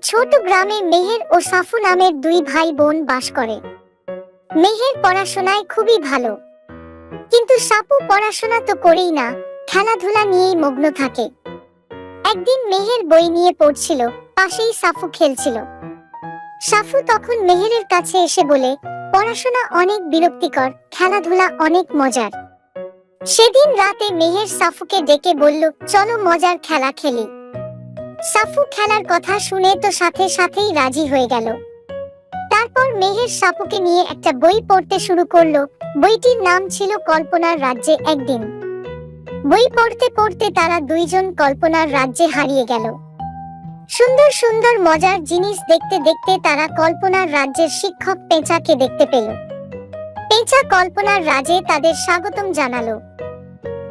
ছোট গ্রামে মেহের ও সাফু নামের দুই ভাই বোন বাস করে। মেহের পড়াশোনায় খুবই ভালো, কিন্তু সাফু পড়াশোনা তো করেই না, খেলাধুলা নিয়েই মগ্ন থাকে। একদিন মেহের বই নিয়ে পড়ছিল, পাশেই সাফু খেলছিল। সাফু তখন মেহেরের কাছে এসে বলে, পড়াশোনা অনেক বিরক্তিকর, খেলাধুলা অনেক মজার। সেদিন রাতে মেহের সাফুকে ডেকে বলল, চলো মজার খেলা খেলি। সাফু খেলার কথা শুনে তো সাথে সাথেই রাজি হয়ে গেল। তারপর মেহের সাফুকে নিয়ে একটা বই পড়তে শুরু করলো। বইটির নাম ছিল কল্পনার রাজ্যে একদিন। বই পড়তে পড়তে তারা দুইজন কল্পনার রাজ্যে হারিয়ে গেল। সুন্দর সুন্দর মজার জিনিস দেখতে দেখতে তারা কল্পনার রাজ্যের শিক্ষক পেঁচাকে দেখতে পেল। পেঁচা কল্পনার রাজ্যে তাদের স্বাগতম জানালো।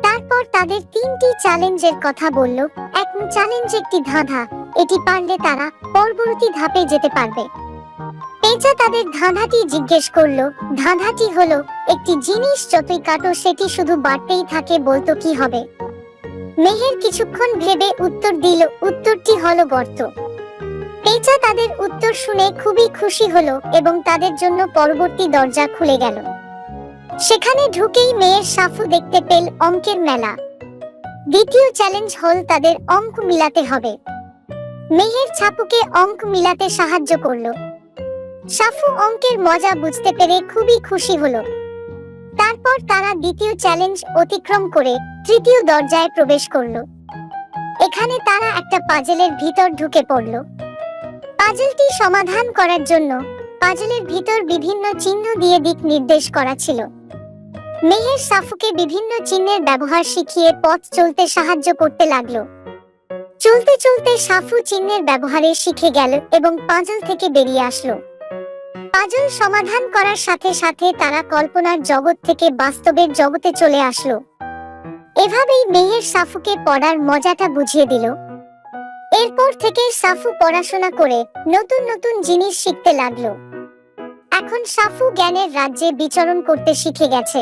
তারপর তাদের তিনটি চ্যালেঞ্জের কথা বলল। এক চ্যালেঞ্জ একটি ধাঁধা, এটি পারলে তারা পরবর্তী ধাপে যেতে পারবে। পেঁচা তাদের ধাঁধাটি জিজ্ঞেস করলো। ধাঁধাটি হলো, একটি জিনিস যতই কাটো সেটি শুধু বাড়তেই থাকে, বলতো কি হবে? মেহের কিছুক্ষণ ভেবে উত্তর দিল, উত্তরটি হলো গর্ত। পেঁচা তাদের উত্তর শুনে খুবই খুশি হলো এবং তাদের জন্য পরবর্তী দরজা খুলে গেল। সেখানে ঢুকেই মেয়ের সাফু দেখতে পেল অঙ্কের মেলা। দ্বিতীয় চ্যালেঞ্জ হল তাদের অঙ্ক মিলাতে হবে। মেহের ছাপুকে অঙ্ক মিলাতে সাহায্য করলো। সাফু অঙ্কের মজা বুঝতে পেরে খুবই খুশি হলো। তারপর তারা দ্বিতীয় চ্যালেঞ্জ অতিক্রম করে তৃতীয় দরজায় প্রবেশ করলো। এখানে তারা একটা পাজেলের ভিতর ঢুকে পড়ল। পাজেলটি সমাধান করার জন্য পাজেলের ভিতর বিভিন্ন চিহ্ন দিয়ে দিক নির্দেশ করা ছিল। মেহের সাফুকে বিভিন্ন চিহ্নের ব্যবহার শিখিয়ে পথ চলতে সাহায্য করতে লাগলো। চলতে চলতে সাফু চিহ্নের ব্যবহারে শিখে গেল এবং পাজল থেকে বেরিয়ে আসলো। পাজল সমাধান করার সাথে সাথে তারা কল্পনার জগৎ থেকে বাস্তবের জগতে চলে আসলো। এভাবেই মেহের সাফুকে পড়ার মজাটা বুঝিয়ে দিল। এরপর থেকে সাফু পড়াশোনা করে নতুন নতুন জিনিস শিখতে লাগলো। এখন সাফু জ্ঞানের রাজ্যে বিচরণ করতে শিখে গেছে।